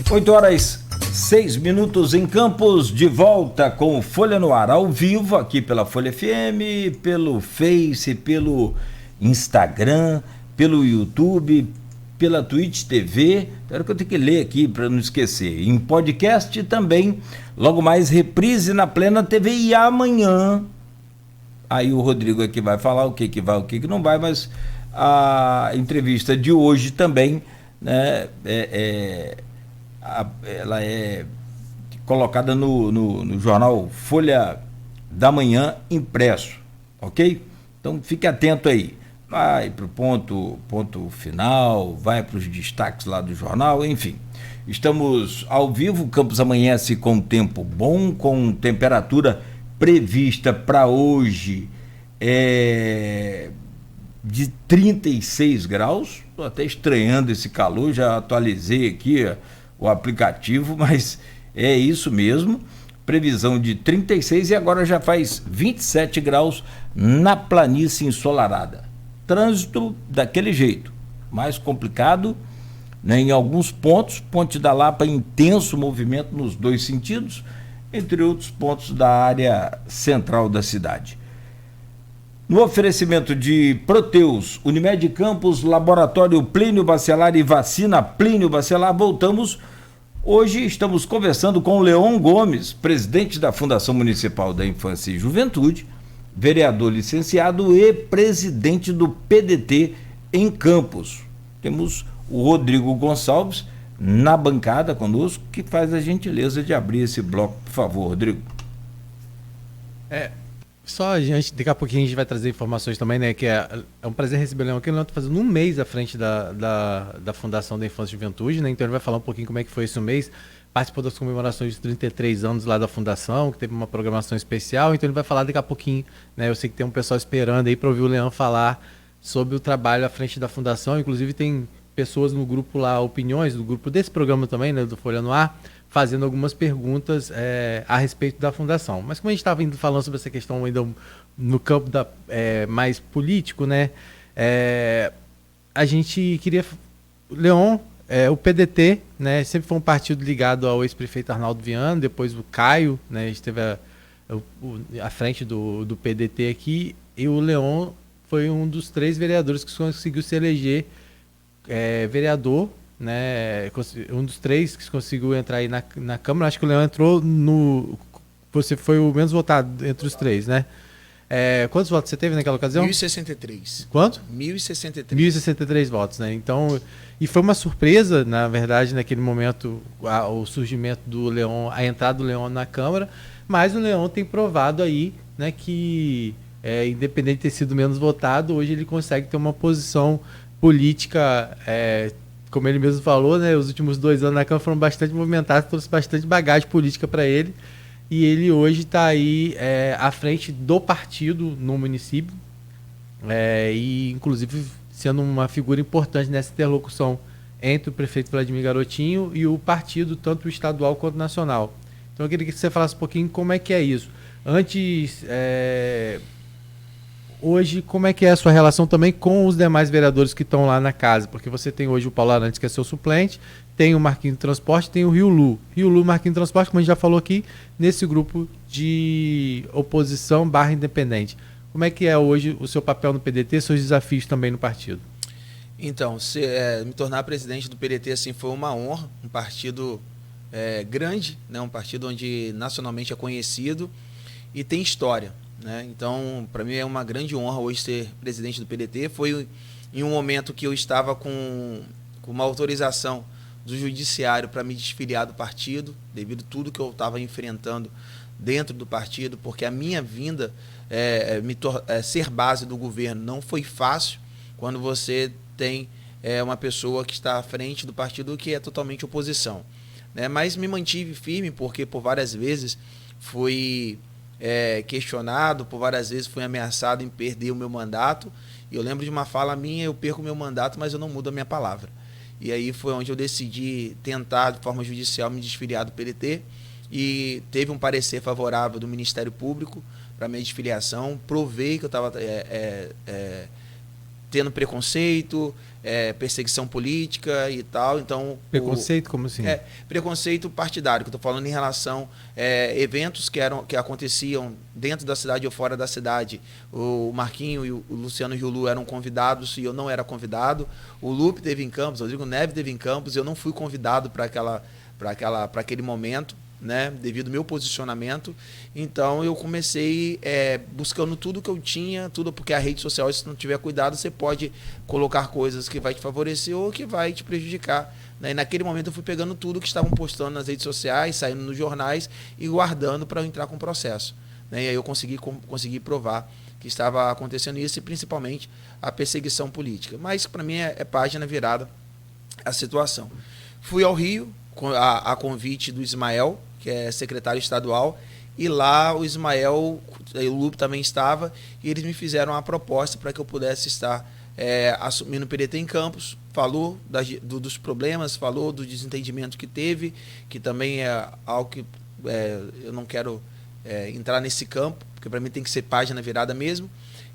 8h06 em Campos, de volta com Folha no Ar, ao vivo, aqui pela Folha FM, pelo Face, pelo Instagram, pelo YouTube, pela Twitch TV. Espero que eu tenho que ler aqui para não esquecer. Em podcast também, logo mais reprise na Plena TV e amanhã. Aí o Rodrigo aqui vai falar o que vai, o que não vai, mas a entrevista de hoje também, né, ela é colocada no jornal Folha da Manhã impresso, ok? Então fique atento aí. Vai para o ponto final, vai para os destaques lá do jornal, enfim. Estamos ao vivo, Campos amanhece com tempo bom, com temperatura prevista para hoje de 36 graus. Estou até estranhando esse calor, já atualizei aqui o aplicativo, mas é isso mesmo. Previsão de 36 e agora já faz 27 graus na planície ensolarada. Trânsito daquele jeito, mais complicado, né, em alguns pontos. Ponte da Lapa, intenso movimento nos dois sentidos, entre outros pontos da área central da cidade. No oferecimento de Proteus, Unimed Campos, Laboratório Plínio Bacelar e Vacina Plínio Bacelar, voltamos. Hoje estamos conversando com o Leon Gomes, presidente da Fundação Municipal da Infância e Juventude, vereador licenciado e presidente do PDT em Campos. Temos o Rodrigo Gonçalves na bancada conosco, que faz a gentileza de abrir esse bloco, por favor, Rodrigo. Só a gente, daqui a pouquinho a gente vai trazer informações também, né? Que é um prazer receber o Leão aqui. O Leão está fazendo um mês à frente da Fundação da Infância e Juventude, né? Então ele vai falar um pouquinho como é que foi esse mês. Participou das comemorações de 33 anos lá da Fundação, que teve uma programação especial. Então ele vai falar daqui a pouquinho, né? Eu sei que tem um pessoal esperando aí para ouvir o Leão falar sobre o trabalho à frente da Fundação. Inclusive tem pessoas no grupo lá, opiniões, do grupo desse programa também, né? Do Folha no Ar, fazendo algumas perguntas a respeito da Fundação. Mas como a gente estava falando sobre essa questão ainda no campo mais político, né? A gente queria... Leon, o PDT, né, sempre foi um partido ligado ao ex-prefeito Arnaldo Viana, depois o Caio, né, esteve à frente do PDT aqui, e o Leon foi um dos 3 vereadores que conseguiu se eleger vereador, né, um dos 3 que conseguiu entrar aí na Câmara. Acho que o Leão entrou você foi o menos votado entre os 3, né? Quantos votos você teve naquela ocasião? 1.063. Quanto? 1.063. 1.063 votos, né? Então, e foi uma surpresa, na verdade, naquele momento, o surgimento do Leon, a entrada do Leon na Câmara, mas o Leon tem provado aí, né, que independente de ter sido menos votado, hoje ele consegue ter uma posição política, como ele mesmo falou, né, os últimos 2 anos na Câmara foram bastante movimentados, trouxe bastante bagagem política para ele, e ele hoje está aí à frente do partido no município, e inclusive sendo uma figura importante nessa interlocução entre o prefeito Vladimir Garotinho e o partido, tanto estadual quanto nacional. Então eu queria que você falasse um pouquinho como é que é isso. Antes, hoje, como é que é a sua relação também com os demais vereadores que estão lá na casa? Porque você tem hoje o Paulo Arantes, que é seu suplente, tem o Marquinhos do Transporte, tem o Rio Lu. Rio Lu, Marquinhos do Transporte, como a gente já falou aqui, nesse grupo de oposição / independente. Como é que é hoje o seu papel no PDT, seus desafios também no partido? Então, me tornar presidente do PDT assim, foi uma honra, um partido grande, né, um partido onde nacionalmente é conhecido e tem história, né? Então, para mim é uma grande honra hoje ser presidente do PDT. Foi em um momento que eu estava com uma autorização do judiciário para me desfiliar do partido, devido a tudo que eu estava enfrentando dentro do partido, porque a minha vinda, ser base do governo não foi fácil quando você tem uma pessoa que está à frente do partido que é totalmente oposição, né? Mas me mantive firme porque por várias vezes fui questionado, por várias vezes fui ameaçado em perder o meu mandato, e eu lembro de uma fala minha: eu perco o meu mandato, mas eu não mudo a minha palavra. E aí foi onde eu decidi tentar, de forma judicial, me desfiliar do PDT, e teve um parecer favorável do Ministério Público para minha desfiliação. Provei que eu estava tendo preconceito, perseguição política e tal. Então, preconceito, como assim? Preconceito partidário, que eu estou falando em relação a eventos que aconteciam dentro da cidade ou fora da cidade. O Marquinho e o Luciano Riulu eram convidados e eu não era convidado. O Lupe teve em Campos, o Rodrigo Neves teve em Campos, e eu não fui convidado para aquele momento, né, devido ao meu posicionamento. Então eu comecei buscando tudo que eu tinha, tudo, porque a rede social, se não tiver cuidado, você pode colocar coisas que vai te favorecer ou que vai te prejudicar, né? E naquele momento eu fui pegando tudo que estavam postando nas redes sociais, saindo nos jornais e guardando para eu entrar com o processo, né? E aí eu consegui provar que estava acontecendo isso, e principalmente a perseguição política. Mas para mim é página virada a situação. Fui ao Rio a convite do Ismael, que é secretário estadual, e lá o Ismael, o Lupe também estava, e eles me fizeram uma proposta para que eu pudesse estar assumindo o PDT em Campos. Falou dos problemas, falou do desentendimento que teve, que também é algo que eu não quero entrar nesse campo, porque para mim tem que ser página virada mesmo.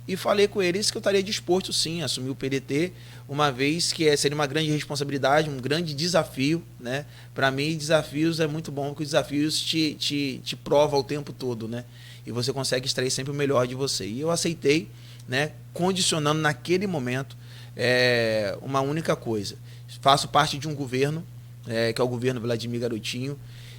E falei com eles que eu estaria disposto, sim, a assumir o PDT, uma vez que seria uma grande responsabilidade, um grande desafio, né? Para mim, desafios é muito bom, porque os desafios te provam o tempo todo, né? E você consegue extrair sempre o melhor de você. E eu aceitei, né? Condicionando naquele momento uma única coisa. Faço parte de um governo, que é o governo Vladimir Garotinho,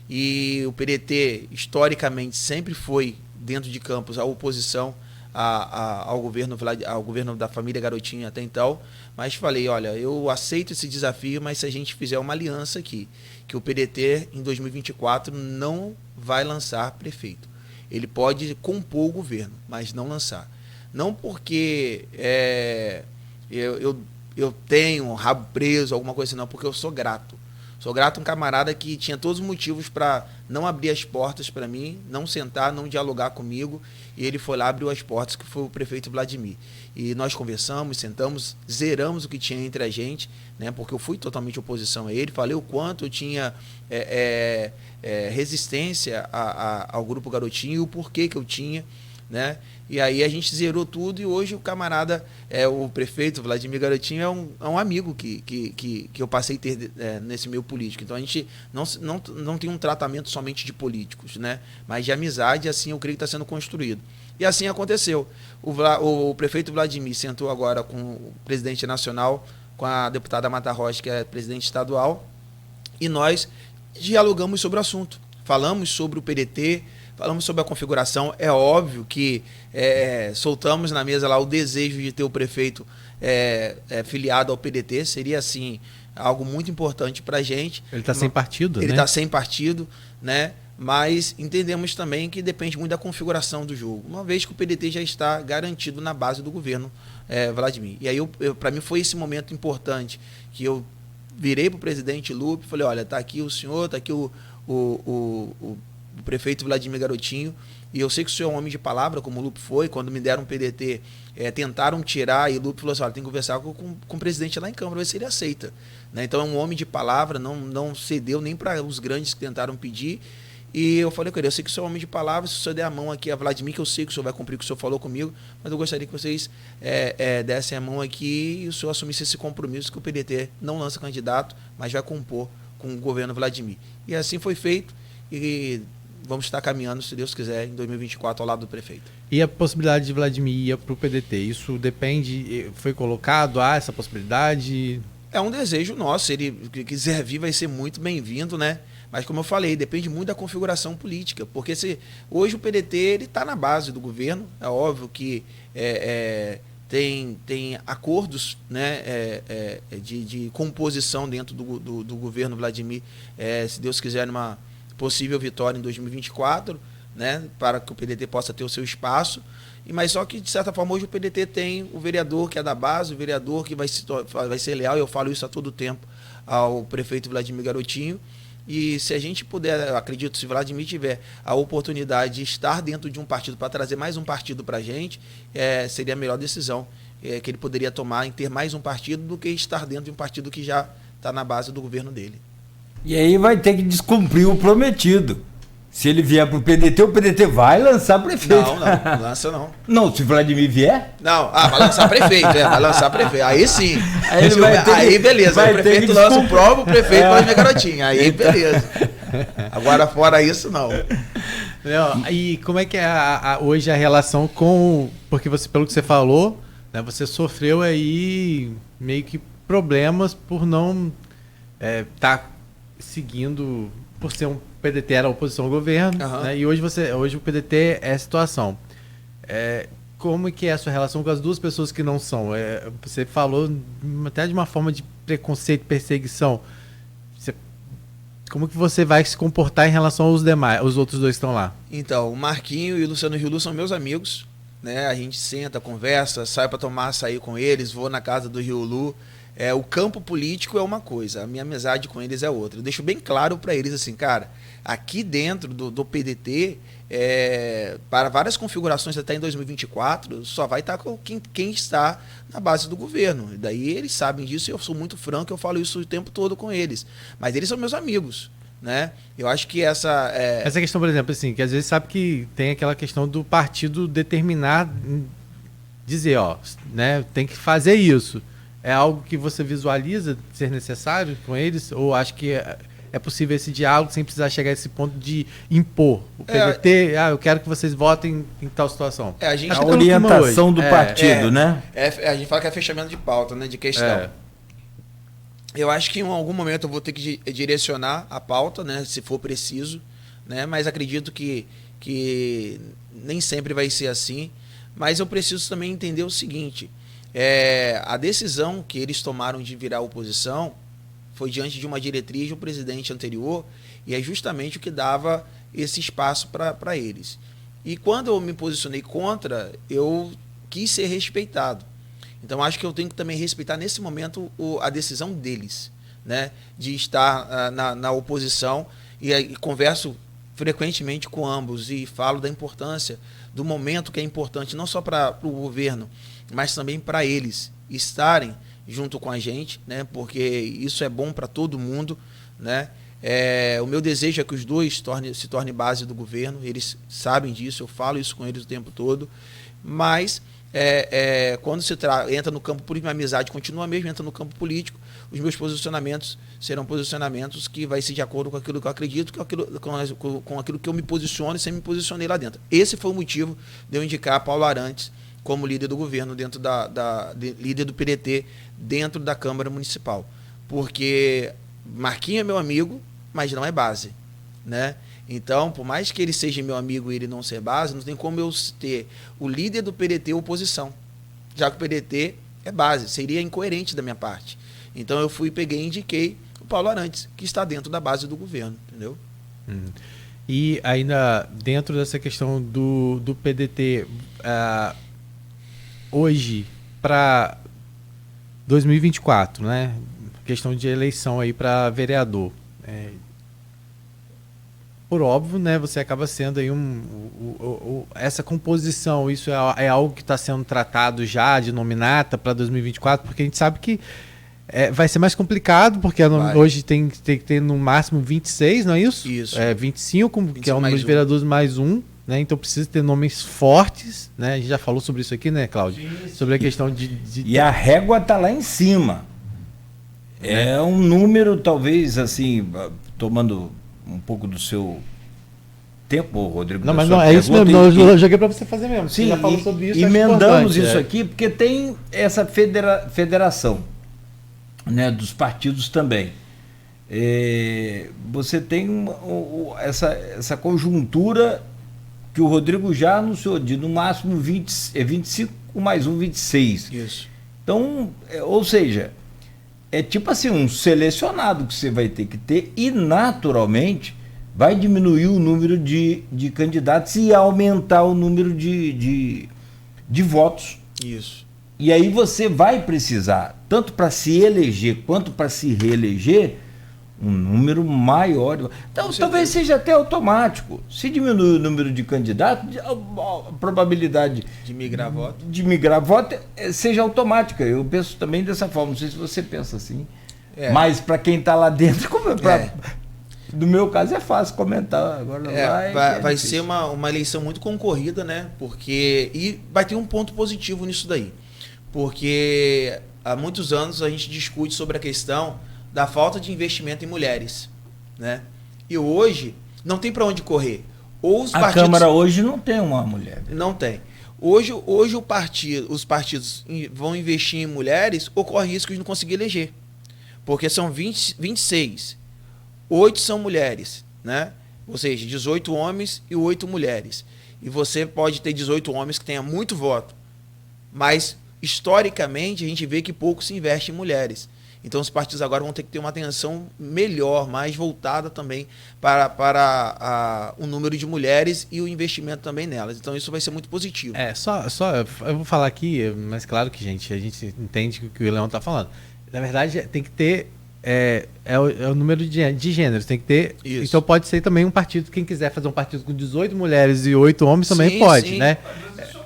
e o PDT, historicamente, sempre foi, dentro de Campos, a oposição ao governo da família Garotinho até então, mas falei, olha, eu aceito esse desafio, mas se a gente fizer uma aliança aqui, que o PDT em 2024 não vai lançar prefeito. Ele pode compor o governo, mas não lançar. Não porque eu tenho um rabo preso, alguma coisa assim, não, porque eu sou grato. Sou grato a um camarada que tinha todos os motivos para não abrir as portas para mim, não sentar, não dialogar comigo, e ele foi lá, abriu as portas, que foi o prefeito Vladimir. E nós conversamos, sentamos, zeramos o que tinha entre a gente, né, porque eu fui totalmente oposição a ele, falei o quanto eu tinha resistência ao Grupo Garotinho e o porquê que eu tinha, né? E aí a gente zerou tudo, e hoje o camarada, o prefeito Vladimir Garotinho, é um amigo que eu passei a ter nesse meio político. Então a gente não tem um tratamento somente de políticos, né? Mas de amizade, assim eu creio que está sendo construído. E assim aconteceu. O prefeito Vladimir sentou agora com o presidente nacional, com a deputada Mata Rocha, que é presidente estadual, e nós dialogamos sobre o assunto. Falamos sobre o PDT, falamos sobre a configuração. É óbvio que soltamos na mesa lá o desejo de ter o prefeito filiado ao PDT. Seria, assim, algo muito importante para a gente. Ele está sem partido, né? Ele está sem partido, né? Mas entendemos também que depende muito da configuração do jogo, uma vez que o PDT já está garantido na base do governo Vladimir. E aí, para mim, foi esse momento importante que eu virei para o presidente Lupe e falei, olha, está aqui o senhor, está aqui o prefeito Vladimir Garotinho, e eu sei que o senhor é um homem de palavra, como o Lupe foi. Quando me deram um PDT, tentaram tirar, e o Lupe falou assim, olha, tem que conversar com o presidente lá em Câmara, ver se ele aceita, né? Então é um homem de palavra, não cedeu nem para os grandes que tentaram pedir. E eu falei com ele, eu sei que o senhor é um homem de palavra, se o senhor der a mão aqui a Vladimir, que eu sei que o senhor vai cumprir o que o senhor falou comigo, mas eu gostaria que vocês dessem a mão aqui e o senhor assumisse esse compromisso, que o PDT não lança candidato, mas vai compor com o governo Vladimir. E assim foi feito, e vamos estar caminhando, se Deus quiser, em 2024 ao lado do prefeito. E a possibilidade de Vladimir ir para o PDT, isso depende, foi colocado, essa possibilidade? É um desejo nosso, se ele quiser vir vai ser muito bem-vindo, né? Mas como eu falei, depende muito da configuração política, porque hoje o PDT está na base do governo, é óbvio que tem acordos, né, de composição dentro do governo Vladimir, se Deus quiser, numa possível vitória em 2024, né, para que o PDT possa ter o seu espaço. Mas só que, de certa forma, hoje o PDT tem o vereador que é da base, o vereador que vai ser leal, e eu falo isso a todo tempo, ao prefeito Vladimir Garotinho. E se a gente puder, eu acredito, se Vladimir tiver a oportunidade de estar dentro de um partido para trazer mais um partido para a gente, seria a melhor decisão que ele poderia tomar, em ter mais um partido, do que estar dentro de um partido que já está na base do governo dele. E aí vai ter que descumprir o prometido. Se ele vier pro PDT, o PDT vai lançar prefeito. Não lança não. Não, se Vladimir vier? Não, vai lançar prefeito, vai lançar prefeito. Aí sim. Aí beleza, aí o prefeito lança o próprio prefeito para minha garotinha. Aí beleza. Agora, fora isso, não. E como é que é hoje a relação com... Porque você, pelo que você falou, né, você sofreu aí meio que problemas por não tá seguindo, por ser um PDT era oposição ao governo, né, e hoje o PDT é a situação. Como que é a sua relação com as duas pessoas que não são? Você falou até de uma forma de preconceito, perseguição. Como que você vai se comportar em relação aos demais, os outros dois que estão lá? Então, o Marquinho e o Luciano Riulu são meus amigos, né? A gente senta, conversa, sai para tomar açaí com eles, vou na casa do Riulu. O campo político é uma coisa, a minha amizade com eles é outra. Eu deixo bem claro para eles assim, cara, aqui dentro do PDT, para várias configurações até em 2024, só vai estar com quem está na base do governo. E daí eles sabem disso, eu sou muito franco, eu falo isso o tempo todo com eles. Mas eles são meus amigos, né? Eu acho que essa questão, por exemplo, assim, que às vezes sabe que tem aquela questão do partido determinar, dizer, né, tem que fazer isso. É algo que você visualiza ser necessário com eles? Ou acha que é possível esse diálogo sem precisar chegar a esse ponto de impor? O PDT, eu quero que vocês votem em tal situação. A orientação do partido, né? A gente fala que é fechamento de pauta, né, de questão. Eu acho que em algum momento eu vou ter que direcionar a pauta, né, se for preciso, né, mas acredito que nem sempre vai ser assim. Mas eu preciso também entender o seguinte... a decisão que eles tomaram de virar oposição foi diante de uma diretriz do presidente anterior e é justamente o que dava esse espaço para eles. E quando eu me posicionei contra, eu quis ser respeitado. Então acho que eu tenho que também respeitar nesse momento a decisão deles, né, de estar na oposição e converso frequentemente com ambos e falo da importância do momento que é importante não só para o governo, mas também para eles estarem junto com a gente, né? Porque isso é bom para todo mundo, né? O meu desejo é que os dois se tornem base do governo, eles sabem disso, eu falo isso com eles o tempo todo, mas quando se entra no campo político, minha amizade continua mesmo, entra no campo político, os meus posicionamentos serão posicionamentos que vai ser de acordo com aquilo que eu acredito, com aquilo que eu me posiciono e sempre me posicionei lá dentro. Esse foi o motivo de eu indicar Paulo Arantes como líder do governo, dentro líder do PDT, dentro da Câmara Municipal. Porque Marquinhos é meu amigo, mas não é base, né? Então, por mais que ele seja meu amigo e ele não ser base, não tem como eu ter o líder do PDT oposição, já que o PDT é base, seria incoerente da minha parte. Então eu peguei e indiquei o Paulo Arantes, que está dentro da base do governo, entendeu? E ainda dentro dessa questão do PDT, hoje, para 2024, né? Questão de eleição aí para vereador. Por óbvio, né? Você acaba sendo aí essa composição, isso é algo que está sendo tratado já de nominata para 2024, porque a gente sabe que vai ser mais complicado, porque hoje tem que ter no máximo 26, não é isso? Isso. 25, que é o número de vereadores mais um. Né? Então precisa ter nomes fortes, né? A gente já falou sobre isso aqui, né, Cláudio? Sobre a questão de... E a régua está lá em cima. É um número, talvez, assim, tomando um pouco do seu tempo, Rodrigo. Não, mas não, é isso mesmo, eu joguei para você fazer mesmo. Sim, você já falou sobre isso. Emendamos isso aqui, porque tem essa federação, né, dos partidos também. Você tem essa conjuntura que o Rodrigo já anunciou, de no máximo 25 mais 26. Isso. Então, ou seja, é tipo assim, um selecionado que você vai ter que ter e naturalmente vai diminuir o número de candidatos e aumentar o número de votos. Isso. E aí você vai precisar, tanto para se eleger quanto para se reeleger, um número maior. Então, talvez seja até automático. Se diminuir o número de candidatos, a probabilidade de migrar voto seja automática. Eu penso também dessa forma. Não sei se você pensa assim. Mas para quem está lá dentro, como No meu caso é fácil comentar. Agora vai ser uma eleição muito concorrida, né? E vai ter um ponto positivo nisso daí. Porque há muitos anos a gente discute sobre a questão da falta de investimento em mulheres, né? E hoje não tem para onde correr. A Câmara hoje não tem uma mulher. Não tem. Hoje os partidos vão investir em mulheres, ocorre risco de não conseguir eleger. Porque são 26. 8 são mulheres, né? Ou seja, 18 homens e 8 mulheres. E você pode ter 18 homens que tenham muito voto. Mas, historicamente, a gente vê que pouco se investe em mulheres. Então, os partidos agora vão ter que ter uma atenção melhor, mais voltada também para o número de mulheres e o investimento também nelas. Então, isso vai ser muito positivo. Eu vou falar aqui, mas claro que, gente, a gente entende o que o Leão está falando. Na verdade, tem que ter o número de gêneros, tem que ter. Isso. Então pode ser também um partido, quem quiser fazer um partido com 18 mulheres e 8 homens também pode, sim. Né?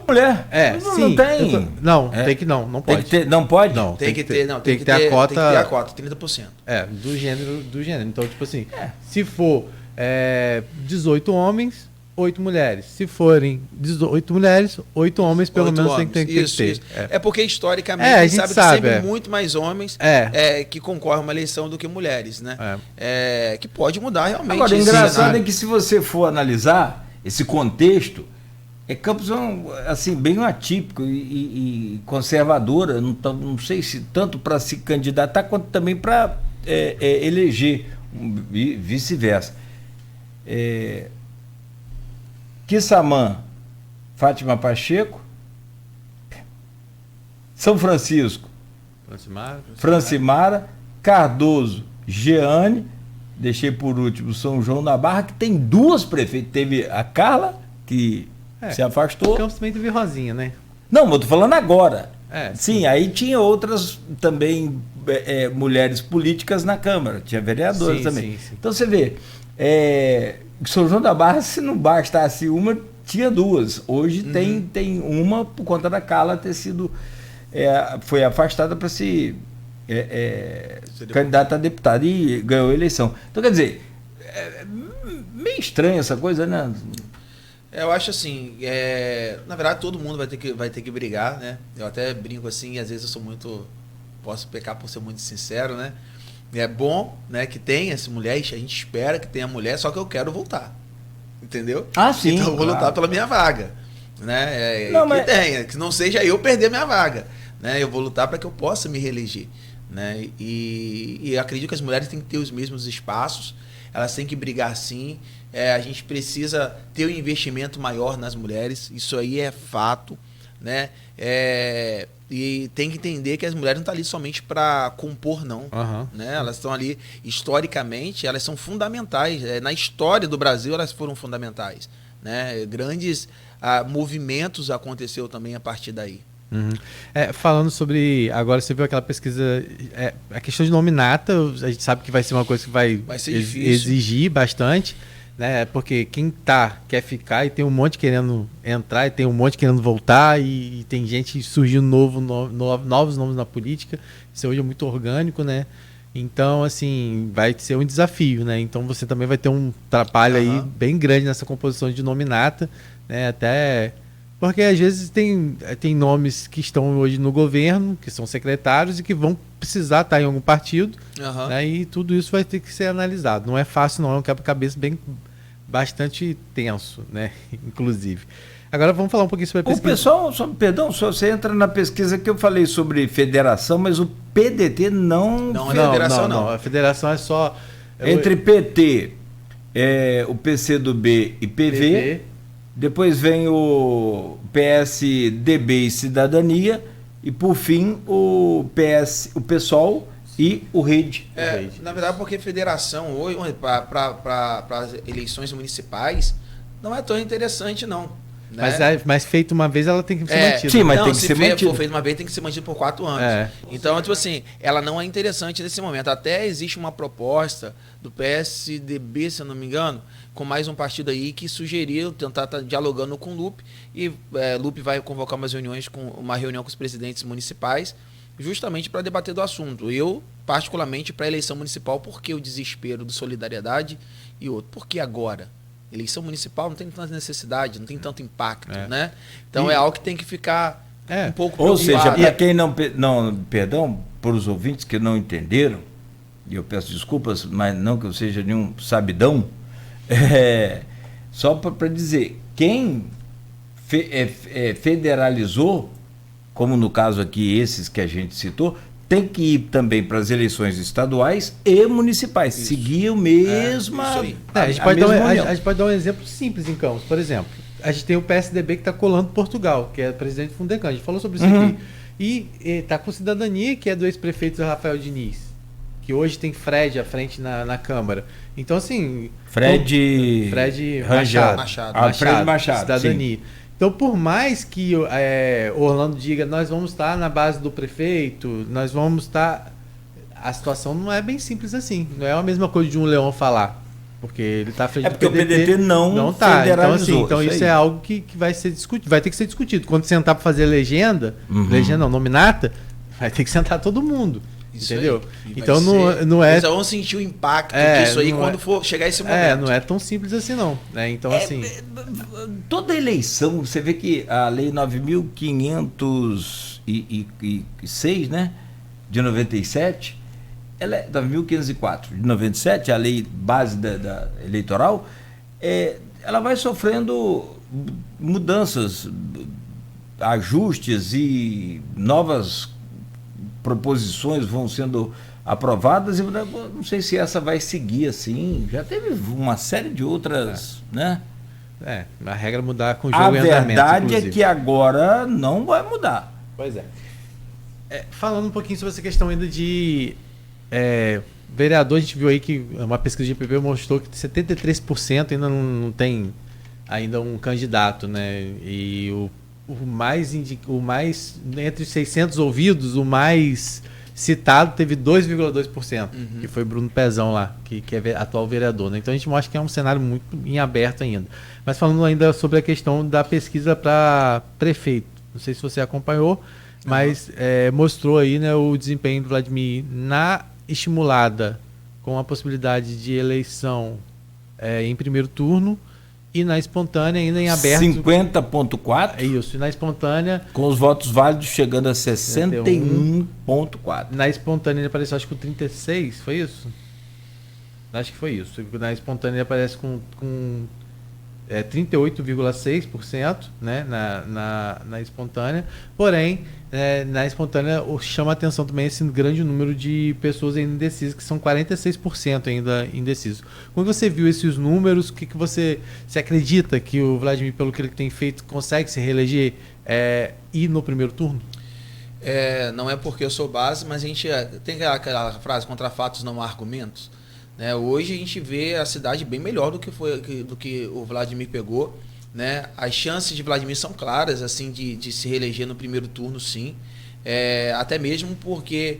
Mulher. Sim. Não tem. Não pode. Tem que ter, não pode? Não, tem que ter a cota. Tem que ter a cota, 30%. Do gênero. Então, tipo assim, se for 18 homens, 8 mulheres. Se forem 18 mulheres, 8 homens, pelo menos tem que ter. Isso. É porque, historicamente, a gente sabe que sempre muito mais homens que concorrem a uma eleição do que mulheres, né? Que pode mudar realmente. Agora, o engraçado é que se você for analisar esse contexto, Campos é assim, bem atípico e conservadora, não sei se tanto para se candidatar, quanto também para eleger, vice-versa. Quissamã, Fátima Pacheco, São Francisco, Francimara, Cardoso, Jeane, deixei por último São João da Barra, que tem 2 prefeitos. Teve a Carla, que se afastou. O Campos também teve Rosinha, né? Não, eu tô falando agora. Sim, aí tinha outras também mulheres políticas na Câmara, tinha vereadoras também. Sim. Então você vê, São João da Barra, se não bastasse uma, tinha 2. Hoje tem uma por conta da Carla ter sido foi afastada para se candidata a deputada e ganhou a eleição. Então, quer dizer, meio estranha essa coisa, né? Eu acho assim, na verdade todo mundo vai ter que brigar, né? Eu até brinco assim, às vezes posso pecar por ser muito sincero, né? É bom, né, que tenha essa mulher, a gente espera que tenha mulher, só que eu quero voltar, entendeu? Sim, então eu vou lutar pela minha vaga, né? Tenha, que não seja eu perder minha vaga, né? Eu vou lutar para que eu possa me reeleger, né? E acredito que as mulheres têm que ter os mesmos espaços, elas têm que brigar sim. A gente precisa ter um investimento maior nas mulheres, isso aí é fato, né? E tem que entender que as mulheres não estão ali somente para compor, não. Né? Elas estão ali, historicamente, elas são fundamentais. Na história do Brasil, elas foram fundamentais. Né? Grandes movimentos aconteceu também a partir daí. Falando sobre, agora você viu aquela pesquisa, a questão de nominata, a gente sabe que vai ser uma coisa que vai exigir bastante, né? Porque quem quer ficar, e tem um monte querendo entrar, e tem um monte querendo voltar, e tem gente surgindo novos nomes na política. Isso hoje é muito orgânico, né? Então, assim, vai ser um desafio, né? Então você também vai ter um trabalho aí bem grande nessa composição de nominata, né? Até porque às vezes tem nomes que estão hoje no governo, que são secretários e que vão precisar estar em algum partido, né? E tudo isso vai ter que ser analisado. Não é fácil, não, é um quebra-cabeça bastante tenso, né? Inclusive. Agora vamos falar um pouquinho sobre a pesquisa. O pessoal, perdão, só você entra na pesquisa que eu falei sobre federação, mas o PDT não é federação, não. A federação é só entre PT, o PCdoB e PV. Depois vem o PSDB e Cidadania, e por fim o PSOL e o Rede. Na verdade, porque federação hoje, para as eleições municipais, não é tão interessante, não. Né? Mas feito uma vez, ela tem que ser mantida. Sim, mas tem que ser mantida. Se for feito uma vez, tem que ser mantido por 4 anos. Então, tipo assim, ela não é interessante nesse momento. Até existe uma proposta do PSDB, se eu não me engano, com mais um partido aí que sugeriu tentar estar dialogando com o Lupe, e Lupe vai convocar uma reunião com os presidentes municipais, justamente para debater do assunto. Eu, particularmente, para a eleição municipal, por que o desespero do Solidariedade e outro? Por que agora? Eleição municipal não tem tanta necessidade, não tem tanto impacto, né? Então é algo que tem que ficar um pouco Ou seja, para preocupado. quem perdão, para os ouvintes que não entenderam, e eu peço desculpas, mas não que eu seja nenhum sabidão, só para dizer, quem federalizou, como no caso aqui esses que a gente citou, tem que ir também para as eleições estaduais e municipais. Seguir o mesmo. A gente pode dar um exemplo simples em Campos. Por exemplo, a gente tem o PSDB que está colando Portugal, que é presidente Fundecan. A gente falou sobre isso aqui. E está com cidadania, que é do ex-prefeito Rafael Diniz, que hoje tem Fred à frente na Câmara. Então, assim... Fred Machado. Fred Machado, cidadania. Sim. Então, por mais que Orlando diga, nós vamos estar na base do prefeito, nós vamos estar... A situação não é bem simples assim. Não é a mesma coisa de um Leão falar. Porque ele está à frente do PDT. É porque o PDT não tá. federalizou. Então isso é algo que vai ser discutido. Vai ter que ser discutido. Quando sentar para fazer legenda, nominata, vai ter que sentar todo mundo. Isso entendeu? Aí. Então não é... Eles vão sentir o impacto disso aí quando for chegar esse momento. Não é tão simples assim não. Então assim... Toda eleição, você vê que a Lei 9.506, né, de 97, ela é 9.504 de 97, a lei base da eleitoral, ela vai sofrendo mudanças, ajustes e novas proposições vão sendo aprovadas, e não sei se essa vai seguir assim. Já teve uma série de outras, né? A regra mudar com o jogo em andamento. A verdade é que agora não vai mudar. Pois é. Falando um pouquinho sobre essa questão ainda de vereador, a gente viu aí que uma pesquisa de IPP mostrou que 73% ainda não tem ainda um candidato, né? E o mais entre os 600 ouvidos, o mais citado teve 2,2%, que foi Bruno Pezão lá, que é atual vereador, né? Então a gente mostra que é um cenário muito em aberto ainda. Mas falando ainda sobre a questão da pesquisa para prefeito, não sei se você acompanhou, mas mostrou aí, né, o desempenho do Vladimir na estimulada, com a possibilidade de eleição em primeiro turno, e na espontânea ainda em aberto 50,4%. Isso, e na espontânea com os votos válidos chegando a 61,4%. Na espontânea ele apareceu, acho que com 36%, foi isso? Acho que foi isso. Na espontânea ele aparece com 38,6%, né, na espontânea. Porém, na espontânea chama a atenção também esse grande número de pessoas ainda indecisas, que são 46% ainda indecisos. Quando você viu esses números, o que você acredita que o Vladimir, pelo que ele tem feito, consegue se reeleger ir no primeiro turno? Não é porque eu sou base, mas a gente tem aquela frase, contra fatos não há argumentos. Né? Hoje a gente vê a cidade bem melhor do que o Vladimir pegou. Né? As chances de Vladimir são claras, assim, de se reeleger no primeiro turno, sim. Até mesmo porque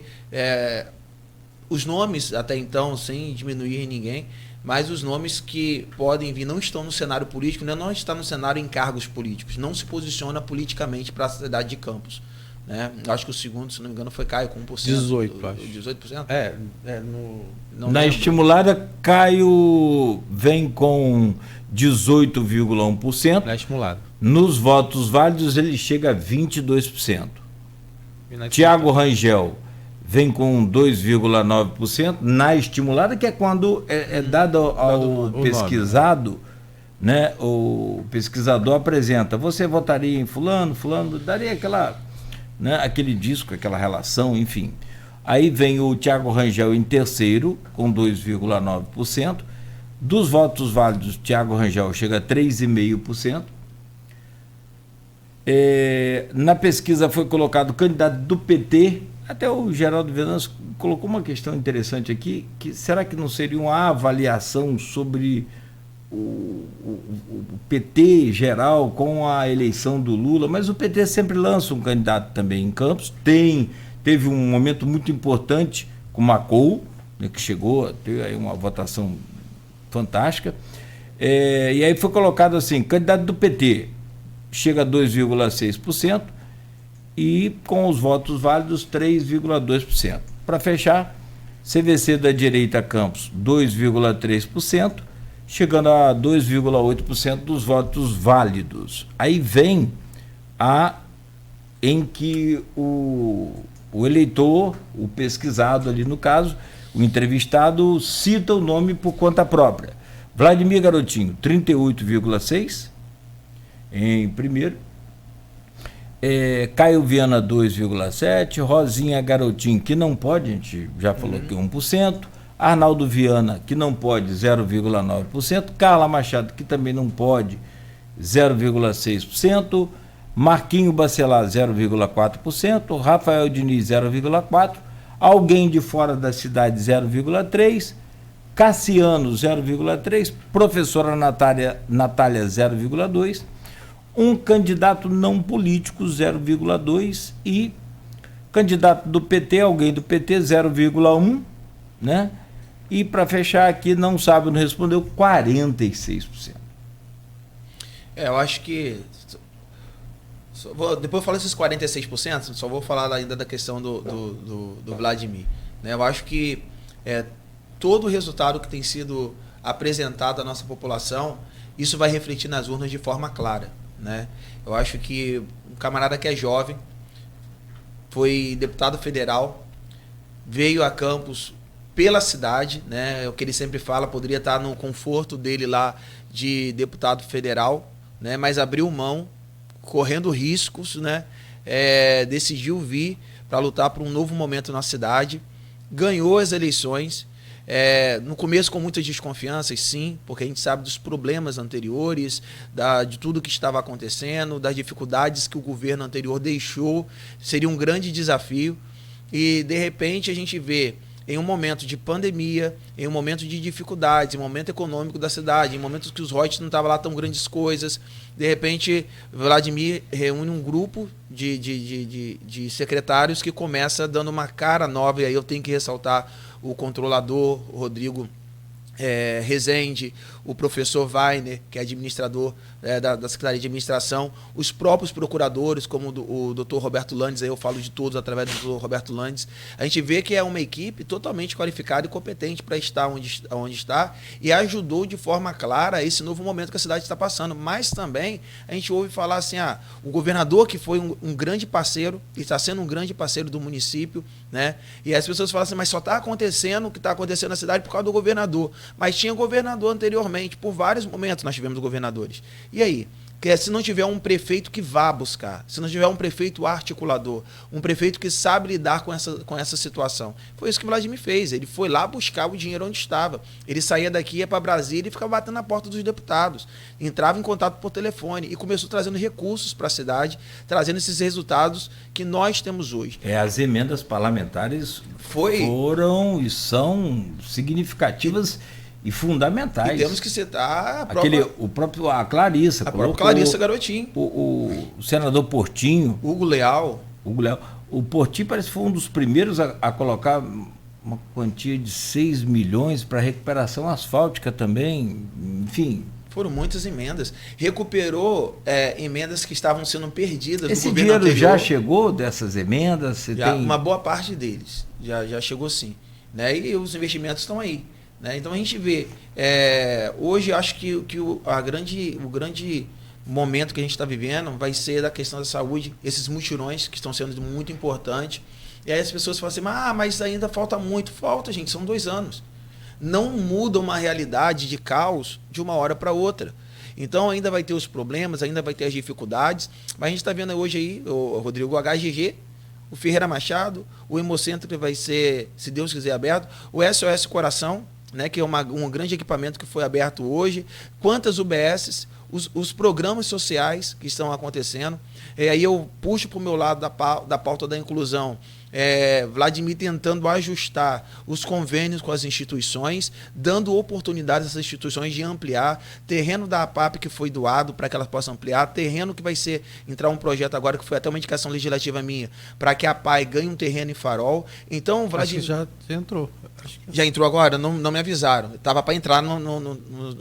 os nomes, até então, sem diminuir ninguém, mas os nomes que podem vir não estão no cenário político, né? Não está no cenário em cargos políticos, não se posiciona politicamente para a cidade de Campos. Né? Acho que o segundo, se não me engano, foi Caio com 1%. 18%, acho. 18%? Na estimulada, Caio vem com 18,1%. Na estimulada. Nos votos válidos, ele chega a 22%. Tiago Rangel vem com 2,9%. Na estimulada, que é quando é dado ao pesquisado, né? O pesquisador apresenta, você votaria em fulano, daria aquela... Né, aquele disco, aquela relação, enfim. Aí vem o Tiago Rangel em terceiro, com 2,9%. Dos votos válidos, Tiago Rangel chega a 3,5%. Na pesquisa foi colocado o candidato do PT, até o Geraldo Venâncio colocou uma questão interessante aqui, que será que não seria uma avaliação sobre o PT geral com a eleição do Lula, mas o PT sempre lança um candidato também em Campos. Teve um momento muito importante com o Macou, né, que chegou a ter aí uma votação fantástica, e aí foi colocado assim, candidato do PT chega a 2,6%, e com os votos válidos 3,2%. Para fechar, CVC da direita Campos 2,3%, chegando a 2,8% dos votos válidos. Aí vem em que o eleitor, o pesquisado ali no caso, o entrevistado cita o nome por conta própria. Vladimir Garotinho, 38,6% em primeiro. Caio Viana, 2,7%. Rosinha Garotinho, que não pode, a gente já falou que 1%. Arnaldo Viana, que não pode, 0,9%. Carla Machado, que também não pode, 0,6%. Marquinho Bacelar, 0,4%. Rafael Diniz, 0,4%. Alguém de fora da cidade, 0,3%. Cassiano, 0,3%. Professora Natália, 0,2%. Um candidato não político, 0,2%. E candidato do PT, alguém do PT, 0,1%. Né? E para fechar aqui, não sabe, não respondeu, 46%. Eu acho que... depois eu falo esses 46%, só vou falar ainda da questão do Vladimir. Né? Eu acho que todo o resultado que tem sido apresentado à nossa população, isso vai refletir nas urnas de forma clara. Né? Eu acho que um camarada que é jovem, foi deputado federal, veio a Campos pela cidade, né? É o que ele sempre fala, poderia estar no conforto dele lá de deputado federal, né? Mas abriu mão, correndo riscos, né? Decidiu vir para lutar por um novo momento na cidade, ganhou as eleições, no começo com muitas desconfianças, sim, porque a gente sabe dos problemas anteriores, de tudo que estava acontecendo, das dificuldades que o governo anterior deixou, seria um grande desafio, e de repente a gente vê em um momento de pandemia, em um momento de dificuldades, em um momento econômico da cidade, em momentos que os royalties não estavam lá tão grandes coisas, de repente Vladimir reúne um grupo de secretários que começa dando uma cara nova, e aí eu tenho que ressaltar o controlador Rodrigo Rezende, o professor Weiner, que é administrador da Secretaria de Administração, os próprios procuradores, como o doutor Roberto Landes, aí eu falo de todos através do doutor Roberto Landes. A gente vê que é uma equipe totalmente qualificada e competente para estar onde está, e ajudou de forma clara esse novo momento que a cidade está passando. Mas também a gente ouve falar assim, o governador que foi um grande parceiro, e está sendo um grande parceiro do município, né? E as pessoas falam assim, mas só está acontecendo o que está acontecendo na cidade por causa do governador. Mas tinha governador anteriormente, por vários momentos nós tivemos governadores. E aí? Se não tiver um prefeito que vá buscar, se não tiver um prefeito articulador, um prefeito que sabe lidar com essa situação. Foi isso que o Vladimir fez, ele foi lá buscar o dinheiro onde estava. Ele saía daqui, ia para Brasília e ficava batendo na porta dos deputados. Entrava em contato por telefone e começou trazendo recursos para a cidade, trazendo esses resultados que nós temos hoje. As emendas parlamentares foram e são significativas e fundamentais. E temos que citar a Clarissa. A própria Clarissa Garotinho. O senador Portinho. Hugo Leal. O Portinho parece que foi um dos primeiros a colocar uma quantia de 6 milhões para recuperação asfáltica também. Enfim. Foram muitas emendas. Recuperou emendas que estavam sendo perdidas Esse do governo anterior. Dinheiro já chegou dessas emendas? Uma boa parte deles. Já chegou sim. Né? E os investimentos estão aí. Né? Então a gente vê, hoje acho que o grande momento que a gente está vivendo vai ser da questão da saúde, esses mutirões que estão sendo muito importantes, e aí as pessoas falam assim, mas ainda falta muito. Falta, gente, são 2 anos. Não muda uma realidade de caos de uma hora para outra. Então ainda vai ter os problemas, ainda vai ter as dificuldades, mas a gente está vendo hoje aí, o Rodrigo, o HGG, o Ferreira Machado, o Hemocentro que vai ser, se Deus quiser, aberto, o SOS Coração, né, que é um grande equipamento que foi aberto hoje, quantas UBSs, os programas sociais que estão acontecendo. E aí eu puxo para o meu lado da pauta da inclusão, Vladimir tentando ajustar os convênios com as instituições, dando oportunidades a essas instituições de ampliar, terreno da APAP que foi doado para que elas possam ampliar, terreno que vai entrar um projeto agora, que foi até uma indicação legislativa minha, para que a PAI ganhe um terreno em Farol. Então, Vladimir... Acho que já entrou. Já entrou agora? Não me avisaram. Estava para entrar,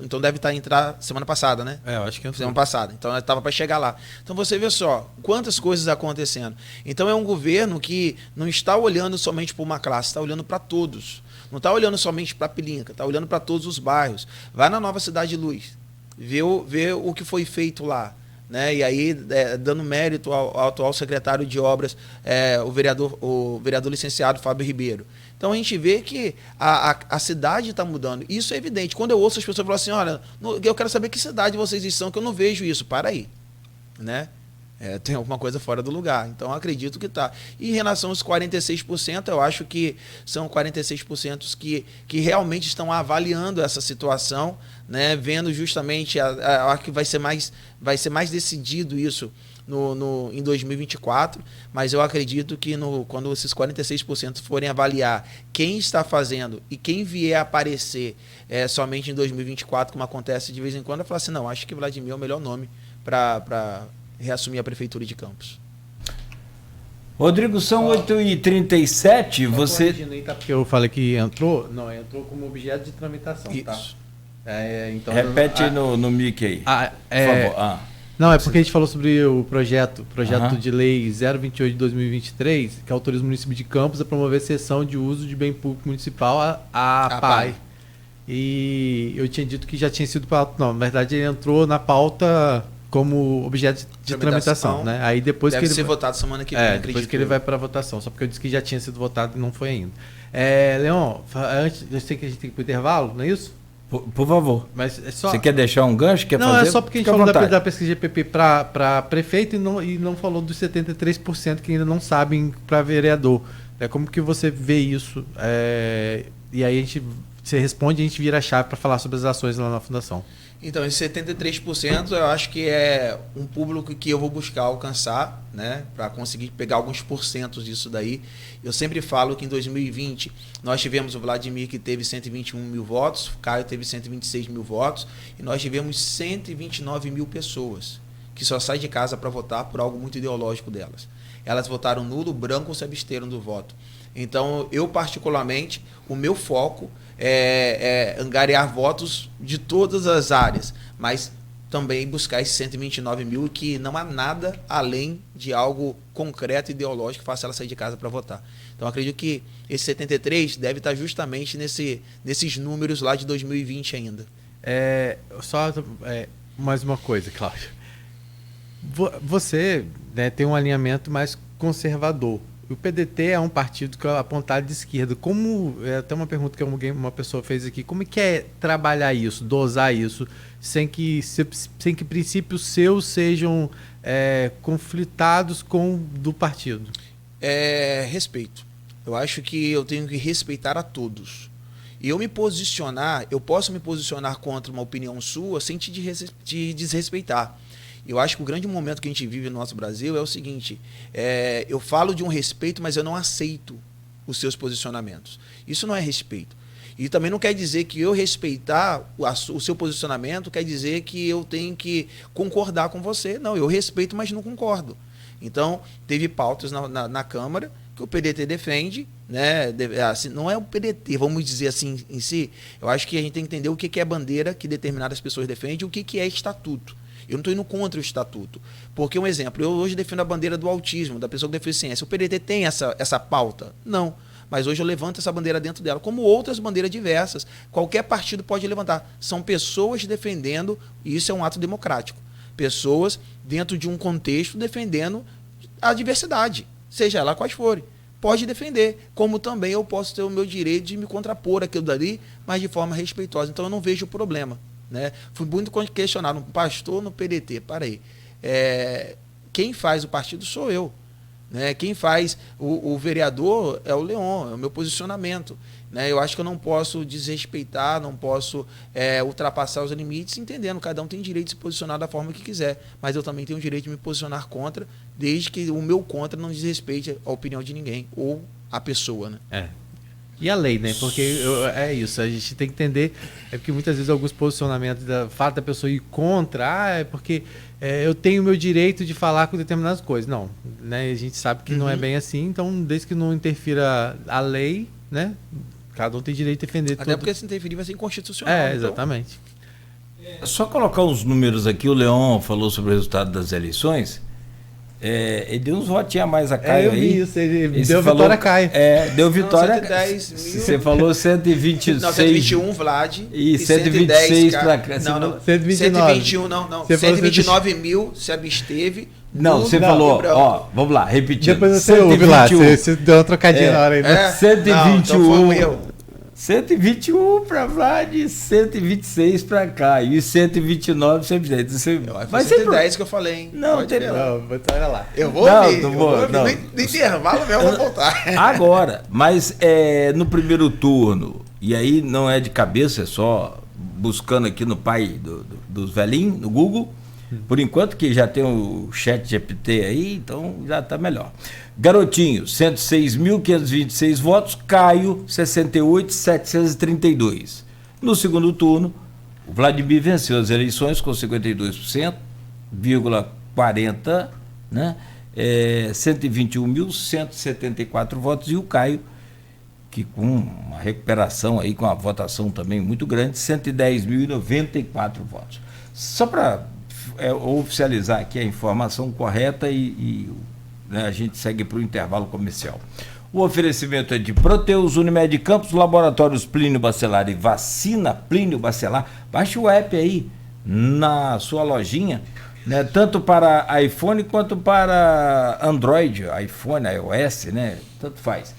então deve entrar semana passada, né? Eu acho que entrou. Semana passada. Então estava para chegar lá. Então você vê só, quantas coisas acontecendo. Então é um governo que não está olhando somente para uma classe, está olhando para todos. Não está olhando somente para a Pilinca, está olhando para todos os bairros. Vai na Nova Cidade de Luz, vê o que foi feito lá. Né? E aí, dando mérito ao atual secretário de obras, o vereador licenciado Fábio Ribeiro. Então a gente vê que a cidade está mudando. Isso é evidente. Quando eu ouço as pessoas falarem assim, olha, eu quero saber que cidade vocês estão, que eu não vejo isso. Para aí. Né? Tem alguma coisa fora do lugar. Então, eu acredito que está. E em relação aos 46%, eu acho que são 46% que realmente estão avaliando essa situação, né? Vendo justamente, acho que vai ser mais decidido isso em 2024, mas eu acredito que quando esses 46% forem avaliar quem está fazendo e quem vier a aparecer somente em 2024, como acontece de vez em quando, eu falo assim, não, acho que Vladimir é o melhor nome para reassumir a prefeitura de Campos. Rodrigo, são 8h37, você... Tá, porque eu falei que entrou como objeto de tramitação. Isso. Tá? Então, repete no mic aí, por favor. Não, é porque a gente falou sobre o projeto de lei 028 de 2023, que autoriza o município de Campos a promover cessão de uso de bem público municipal à PAI. E eu tinha dito que já tinha sido pauta. Não, na verdade ele entrou na pauta como objeto de tramitação, né? Aí depois deve que ele ser votado semana que vem, depois que ele vai para votação, só porque eu disse que já tinha sido votado e não foi ainda. Leon, antes, eu sei que a gente tem que ir para o intervalo, não é isso? Por favor. Mas é só... Você quer deixar um gancho? Não, fazer? É só porque a gente falou da pesquisa GPP para prefeito e não falou dos 73% que ainda não sabem para vereador. Como que você vê isso? E aí você responde e a gente vira a chave para falar sobre as ações lá na Fundação. Então, esse 73% eu acho que é um público que eu vou buscar alcançar, né, para conseguir pegar alguns porcentos disso daí. Eu sempre falo que em 2020 nós tivemos o Vladimir, que teve 121 mil votos, o Caio teve 126 mil votos, e nós tivemos 129 mil pessoas que só saem de casa para votar por algo muito ideológico delas. Elas votaram nulo, branco ou se absteram do voto. Então, eu particularmente, o meu foco é angariar votos de todas as áreas, mas também buscar esses 129 mil, que não há nada além de algo concreto e ideológico que faça ela sair de casa para votar. Então, acredito que esse 73 deve estar justamente nesses números lá de 2020 ainda. Mais uma coisa, Cláudio. Você, né, tem um alinhamento mais conservador. O PDT é um partido que é apontado de esquerda. Até uma pergunta que uma pessoa fez aqui, como é que é trabalhar isso, dosar isso, sem que princípios seus sejam conflitados com do partido? Respeito. Eu acho que eu tenho que respeitar a todos. E eu posso me posicionar contra uma opinião sua sem te desrespeitar. Eu acho que o grande momento que a gente vive no nosso Brasil é o seguinte, eu falo de um respeito, mas eu não aceito os seus posicionamentos. Isso não é respeito. E também não quer dizer que eu respeitar o seu posicionamento, quer dizer que eu tenho que concordar com você. Não, eu respeito, mas não concordo. Então, teve pautas na Câmara que o PDT defende, né? Assim, não é o PDT, vamos dizer assim em si. Eu acho que a gente tem que entender o que é bandeira que determinadas pessoas defendem e o que é estatuto. Eu não estou indo contra o estatuto. Porque, um exemplo, eu hoje defendo a bandeira do autismo, da pessoa com deficiência. O PDT tem essa pauta? Não. Mas hoje eu levanto essa bandeira dentro dela, como outras bandeiras diversas. Qualquer partido pode levantar. São pessoas defendendo, e isso é um ato democrático. Pessoas dentro de um contexto defendendo a diversidade, seja ela quais forem. Pode defender, como também eu posso ter o meu direito de me contrapor aquilo dali, mas de forma respeitosa. Então eu não vejo problema. Né? Fui muito questionado, um pastor no PDT, para aí. Quem faz o partido sou eu. Né? Quem faz o vereador é o Leon, é o meu posicionamento. Né? Eu acho que eu não posso desrespeitar, não posso ultrapassar os limites, entendendo, cada um tem direito de se posicionar da forma que quiser, mas eu também tenho o direito de me posicionar contra desde que o meu contra não desrespeite a opinião de ninguém ou a pessoa, né? E a lei, né? Porque é isso, a gente tem que entender, porque muitas vezes alguns posicionamentos da fato da pessoa ir contra, é porque eu tenho o meu direito de falar com determinadas coisas. Não, né? A gente sabe que não é bem assim, então desde que não interfira a lei, né? Cada um tem direito de defender tudo. Até porque se interferir vai ser inconstitucional. Exatamente. Só colocar uns números aqui, o Leon falou sobre o resultado das eleições. Ele deu uns votinhos a mais a Caio eu aí. vi isso, ele Esse deu falou, vitória a Caio. Deu vitória. 110 mil. Você falou 126. Não, 121 Vlad. E 126 para para Não, 129. 121, não. Você falou 129 mil se absteve. Não, você falou, vamos lá, repetindo. Depois você ouve lá, você deu uma trocadinha na hora aí, né? 121. Então foi um erro. 121 para Vlad, 126 para Caio e 129 sempre. Vai ser 110 que eu falei, hein? Não, tem Não, olha lá. Eu vou Não, ouvir. não Eu vou, vou ouvir. não. No intervalo mesmo eu vou voltar. Agora, mas no primeiro turno, e aí não é de cabeça, é só buscando aqui no pai dos velhinhos, no Google, por enquanto que já tem o chat GPT aí, então já está melhor. Garotinho, 106.526 votos, Caio, 68.732. No segundo turno, o Vladimir venceu as eleições com 52,40%, né? 121.174 votos, e o Caio, que com uma recuperação aí, com a votação também muito grande, 110.094 votos. Só para oficializar aqui a informação correta né, a gente segue para o intervalo comercial. O oferecimento é de Proteus, Unimed Campos, Laboratórios Plínio Bacelar e Vacina Plínio Bacelar. Baixe o app aí na sua lojinha, né, tanto para iPhone quanto para Android, iPhone, iOS, né, tanto faz.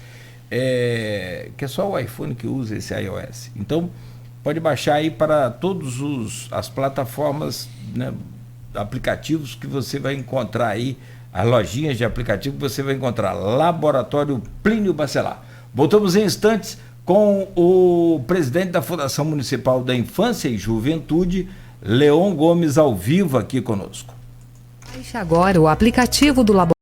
Que é só o iPhone que usa esse iOS. Então, pode baixar aí para todas as plataformas, né, aplicativos que você vai encontrar aí, as lojinhas de aplicativo que você vai encontrar. Laboratório Plínio Bacelar. Voltamos em instantes com o presidente da Fundação Municipal da Infância e Juventude, Leon Gomes, ao vivo aqui conosco. Baixe agora o aplicativo do Laboratório